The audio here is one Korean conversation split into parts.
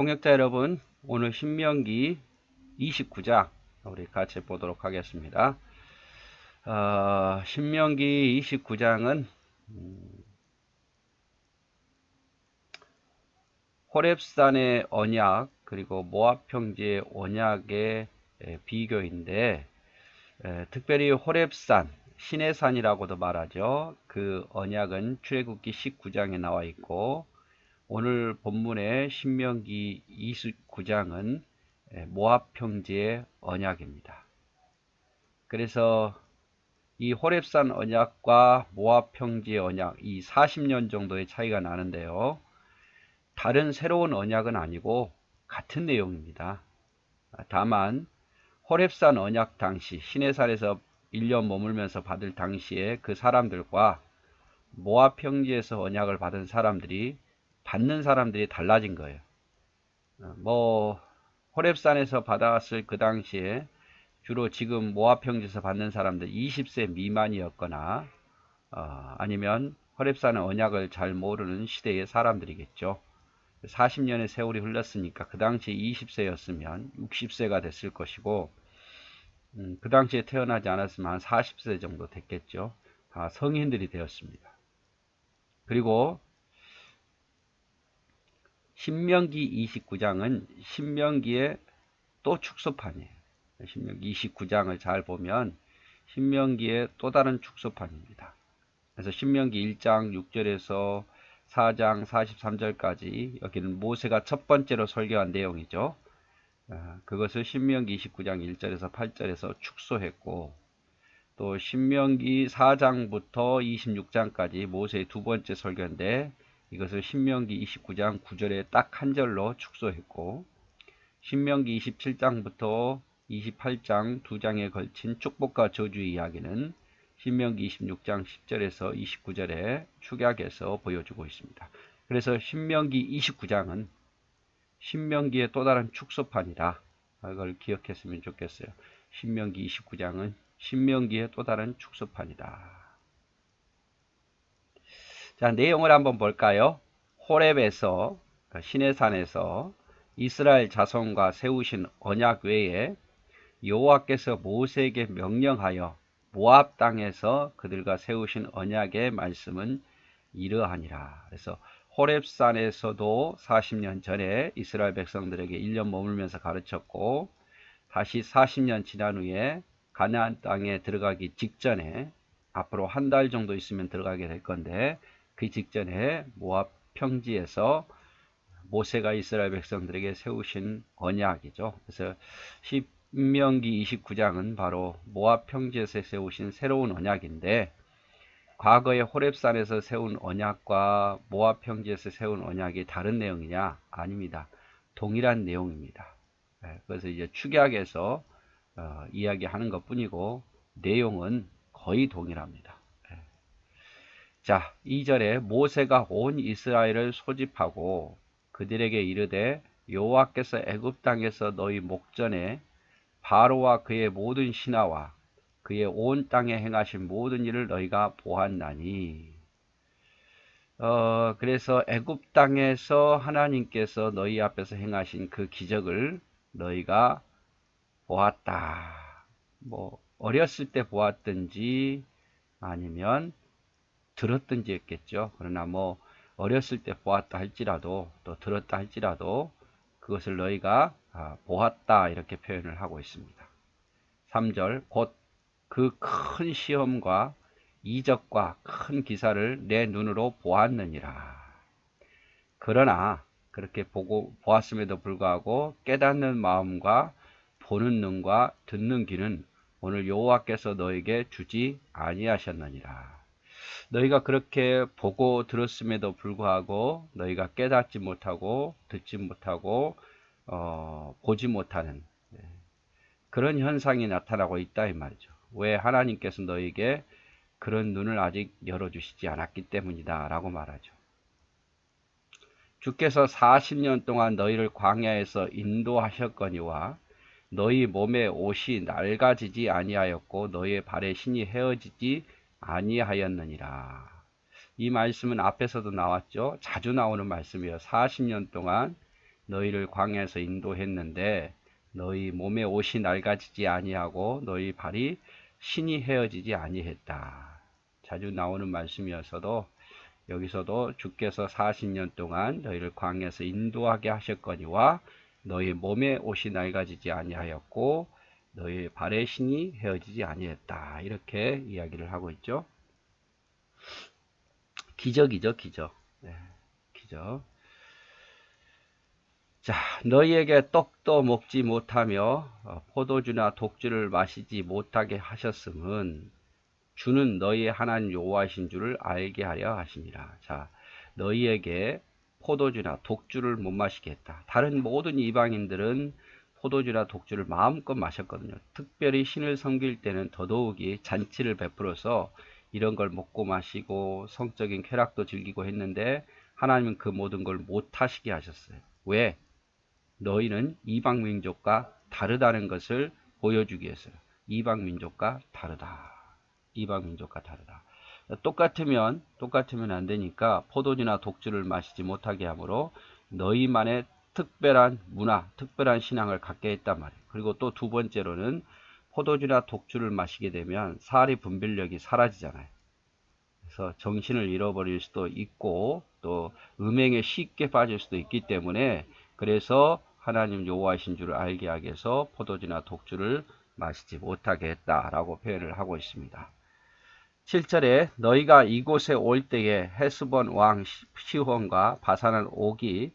동역자 여러분, 오늘 신명기 29장 우리 같이 보도록 하겠습니다. 신명기 29장은 호렙산의 언약 그리고 모압 평지의 언약의 비교인데, 특별히 호렙산, 신의 산이라고도 말하죠. 그 언약은 출애굽기 19장에 나와 있고, 오늘 본문의 신명기 29장은 모압 평지의 언약입니다. 그래서 이 호렙산 언약과 모압 평지의 언약, 이 40년 정도의 차이가 나는데요. 다른 새로운 언약은 아니고 같은 내용입니다. 다만 호렙산 언약 당시 시내산에서 1년 머물면서 받을 당시에 그 사람들과 모압 평지에서 언약을 받은 사람들이 받는 사람들이 달라진 거예요. 호렙산에서 받았을 그 당시에 주로 지금 모압 평지에서 받는 사람들 20세 미만이었거나 아니면 호렙산의 언약을 잘 모르는 시대의 사람들이겠죠. 40년의 세월이 흘렀으니까 그 당시에 20세였으면 60세가 됐을 것이고, 그 당시에 태어나지 않았으면 한 40세 정도 됐겠죠. 다 성인들이 되었습니다. 그리고 신명기 29장은 신명기의 또 축소판이에요. 신명기 29장을 잘 보면 신명기의 또 다른 축소판입니다. 그래서 신명기 1장 6절에서 4장 43절까지 여기는 모세가 첫 번째로 설교한 내용이죠. 그것을 신명기 29장 1절에서 8절에서 축소했고, 또 신명기 4장부터 26장까지 모세의 두 번째 설교인데 이것을 신명기 29장 9절에 딱 한 절로 축소했고, 신명기 27장부터 28장 두 장에 걸친 축복과 저주의 이야기는 신명기 26장 10절에서 29절에 축약해서 보여주고 있습니다. 그래서 신명기 29장은 신명기의 또 다른 축소판이다. 이걸 기억했으면 좋겠어요. 신명기 29장은 신명기의 또 다른 축소판이다. 자, 내용을 한번 볼까요? 호렙에서, 시내산에서 이스라엘 자손과 세우신 언약 외에 여호와께서 모세에게 명령하여 모압 땅에서 그들과 세우신 언약의 말씀은 이러하니라. 그래서 호렙산에서도 40년 전에 이스라엘 백성들에게 1년 머물면서 가르쳤고, 다시 40년 지난 후에 가나안 땅에 들어가기 직전에, 앞으로 한 달 정도 있으면 들어가게 될 건데, 그 직전에 모압 평지에서 모세가 이스라엘 백성들에게 세우신 언약이죠. 그래서 신명기 29장은 바로 모압 평지에서 세우신 새로운 언약인데, 과거에 호렙산에서 세운 언약과 모압 평지에서 세운 언약이 다른 내용이냐? 아닙니다. 동일한 내용입니다. 그래서 이제 축약해서 이야기하는 것 뿐이고 내용은 거의 동일합니다. 자, 2절에 모세가 온 이스라엘을 소집하고 그들에게 이르되 여호와께서 애굽 땅에서 너희 목전에 바로와 그의 모든 신하와 그의 온 땅에 행하신 모든 일을 너희가 보았나니. 그래서 애굽 땅에서 하나님께서 너희 앞에서 행하신 그 기적을 너희가 보았다. 어렸을 때 보았든지 아니면 들었든지 했겠죠. 그러나 어렸을 때 보았다 할지라도 또 들었다 할지라도 그것을 너희가 보았다 이렇게 표현을 하고 있습니다. 3절 곧 그 큰 시험과 이적과 큰 기사를 내 눈으로 보았느니라. 그러나 그렇게 보았음에도 불구하고 깨닫는 마음과 보는 눈과 듣는 귀는 오늘 여호와께서 너에게 주지 아니하셨느니라. 너희가 그렇게 보고 들었음에도 불구하고 너희가 깨닫지 못하고 듣지 못하고 보지 못하는 그런 현상이 나타나고 있다 이 말이죠. 왜? 하나님께서 너에게 그런 눈을 아직 열어주시지 않았기 때문이다 라고 말하죠. 주께서 40년 동안 너희를 광야에서 인도하셨거니와 너희 몸의 옷이 낡아지지 아니하였고 너희의 발의 신이 헤어지지 아니하였느니라. 이 말씀은 앞에서도 나왔죠. 자주 나오는 말씀이에요. 40년 동안 너희를 광야에서 인도했는데 너희 몸에 옷이 낡아지지 아니하고 너희 발이 신이 헤어지지 아니했다. 자주 나오는 말씀이어서도 여기서도 주께서 40년 동안 너희를 광야에서 인도하게 하셨거니와 너희 몸에 옷이 낡아지지 아니하였고 너희 발의 신이 헤어지지 아니했다. 이렇게 이야기를 하고 있죠. 기적이죠, 기적. 네, 기적. 자, 너희에게 떡도 먹지 못하며 포도주나 독주를 마시지 못하게 하셨음은 주는 너희의 하나님 여호와이신 줄을 알게 하려 하심이라. 자, 너희에게 포도주나 독주를 못 마시게 했다. 다른 모든 이방인들은 포도주나 독주를 마음껏 마셨거든요. 특별히 신을 섬길 때는 더더욱이 잔치를 베풀어서 이런 걸 먹고 마시고 성적인 쾌락도 즐기고 했는데 하나님은 그 모든 걸 못하시게 하셨어요. 왜? 너희는 이방 민족과 다르다는 것을 보여주기 위해서요. 이방 민족과 다르다. 이방 민족과 다르다. 똑같으면 안 되니까 포도주나 독주를 마시지 못하게 하므로 너희만의 특별한 문화, 특별한 신앙을 갖게 했단 말이에요. 그리고 또 두 번째로는 포도주나 독주를 마시게 되면 사리 분별력이 사라지잖아요. 그래서 정신을 잃어버릴 수도 있고 또 음행에 쉽게 빠질 수도 있기 때문에 그래서 하나님 여호와이신 줄을 알게 하기 위해서 포도주나 독주를 마시지 못하게 했다라고 표현을 하고 있습니다. 7절에 너희가 이곳에 올 때에 헤스본 왕 시혼과 바산한 옥이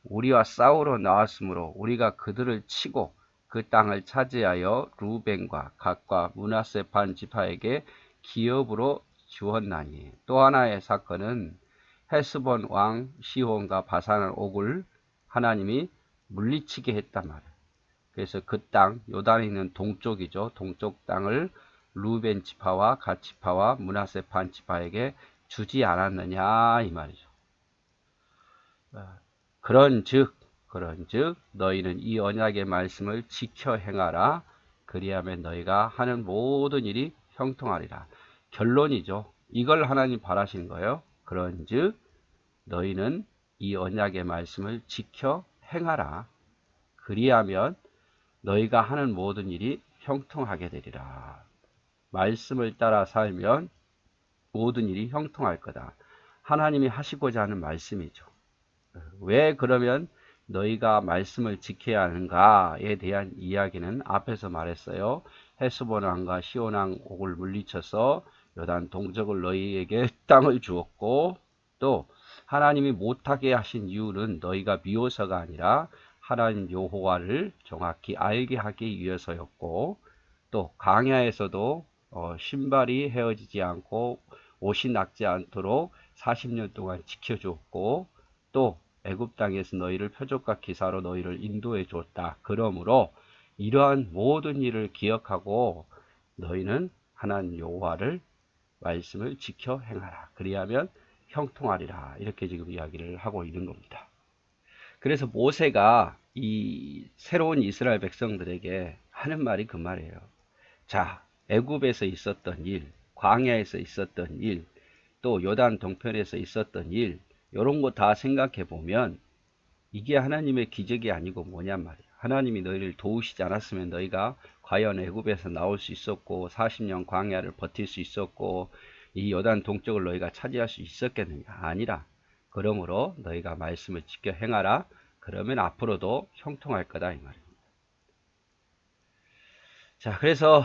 우리와 싸우러 나왔으므로 우리가 그들을 치고 그 땅을 차지하여 루벤과 갓과 므낫세 반 지파에게 기업으로 주었나니. 또 하나의 사건은 헤스본 왕 시혼과 바산한 옥을 하나님이 물리치게 했단 말이에요. 그래서 그 땅, 요단에 있는 동쪽이죠. 동쪽 땅을 루벤 지파와 갓 지파와 므낫세 반 지파에게 주지 않았느냐 이 말이죠. 그런즉 너희는 이 언약의 말씀을 지켜 행하라. 그리하면 너희가 하는 모든 일이 형통하리라. 결론이죠. 이걸 하나님 바라시는 거예요. 그런즉 너희는 이 언약의 말씀을 지켜 행하라. 그리하면 너희가 하는 모든 일이 형통하게 되리라. 말씀을 따라 살면 모든 일이 형통할 거다. 하나님이 하시고자 하는 말씀이죠. 왜 그러면 너희가 말씀을 지켜야 하는가에 대한 이야기는 앞에서 말했어요. 헤스본 왕과 시온 왕 옥을 물리쳐서 요단 동쪽을 너희에게 땅을 주었고 또 하나님이 못하게 하신 이유는 너희가 미워서가 아니라 하나님 여호와를 정확히 알게 하기 위해서였고 또 광야에서도 신발이 헤어지지 않고 옷이 낡지 않도록 40년 동안 지켜줬고 또 애굽 땅에서 너희를 표적과 기사로 너희를 인도해 줬다. 그러므로 이러한 모든 일을 기억하고 너희는 하나님 여호와를 말씀을 지켜 행하라. 그리하면 형통하리라. 이렇게 지금 이야기를 하고 있는 겁니다. 그래서 모세가 이 새로운 이스라엘 백성들에게 하는 말이 그 말이에요. 자, 애굽에서 있었던 일, 광야에서 있었던 일, 또 요단 동편에서 있었던 일, 이런 거 다 생각해 보면 이게 하나님의 기적이 아니고 뭐냔 말이에요. 하나님이 너희를 도우시지 않았으면 너희가 과연 애굽에서 나올 수 있었고 40년 광야를 버틸 수 있었고 이 요단 동쪽을 너희가 차지할 수 있었겠느냐? 아니라. 그러므로 너희가 말씀을 지켜 행하라. 그러면 앞으로도 형통할 거다 이 말입니다. 자, 그래서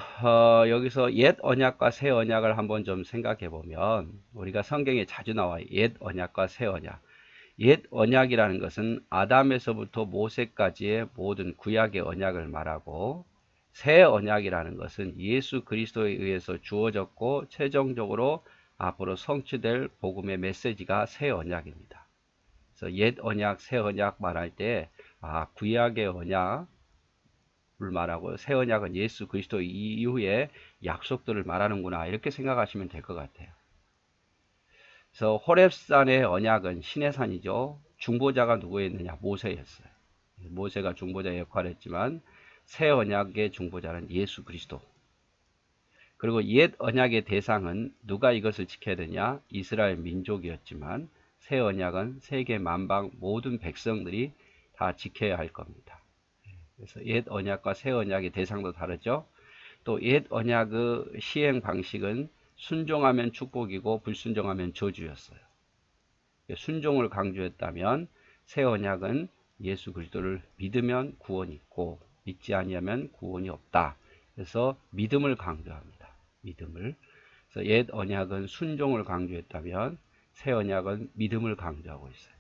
여기서 옛 언약과 새 언약을 한번 좀 생각해 보면 우리가 성경에 자주 나와요. 옛 언약과 새 언약. 옛 언약이라는 것은 아담에서부터 모세까지의 모든 구약의 언약을 말하고 새 언약이라는 것은 예수 그리스도에 의해서 주어졌고 최종적으로 앞으로 성취될 복음의 메시지가 새 언약입니다. 그래서 옛 언약, 새 언약 말할 때 구약의 언약 을 말하고 새 언약은 예수 그리스도 이후에 약속들을 말하는구나 이렇게 생각하시면 될 것 같아요. 그래서 호렙산의 언약은 신의 산이죠. 중보자가 누구였느냐? 모세였어요. 모세가 중보자 역할을 했지만 새 언약의 중보자는 예수 그리스도. 그리고 옛 언약의 대상은 누가 이것을 지켜야 되냐? 이스라엘 민족이었지만 새 언약은 세계 만방 모든 백성들이 다 지켜야 할 겁니다. 그래서 옛 언약과 새 언약의 대상도 다르죠. 또 옛 언약의 시행 방식은 순종하면 축복이고 불순종하면 저주였어요. 순종을 강조했다면 새 언약은 예수 그리스도를 믿으면 구원이 있고 믿지 아니하면 구원이 없다. 그래서 믿음을 강조합니다. 믿음을. 그래서 옛 언약은 순종을 강조했다면 새 언약은 믿음을 강조하고 있어요.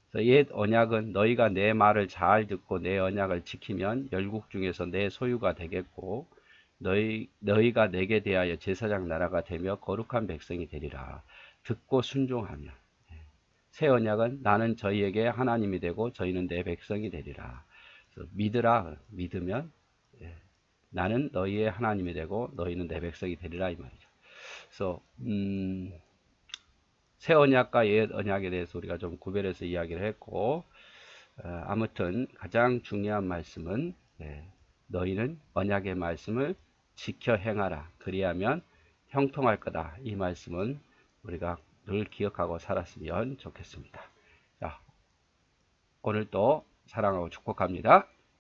그래서 옛 언약은 너희가 내 말을 잘 듣고 내 언약을 지키면 열국 중에서 내 소유가 되겠고 너희가 내게 대하여 제사장 나라가 되며 거룩한 백성이 되리라. 듣고 순종하면. 새 언약은 나는 저희에게 하나님이 되고 저희는 내 백성이 되리라. 그래서 믿으라. 믿으면 나는 너희의 하나님이 되고 너희는 내 백성이 되리라 이 말이죠. 그래서 새 언약과 옛 언약에 대해서 우리가 좀 구별해서 이야기를 했고 아무튼 가장 중요한 말씀은 너희는 언약의 말씀을 지켜 행하라. 그리하면 형통할 거다. 이 말씀은 우리가 늘 기억하고 살았으면 좋겠습니다. 자, 오늘도 사랑하고 축복합니다.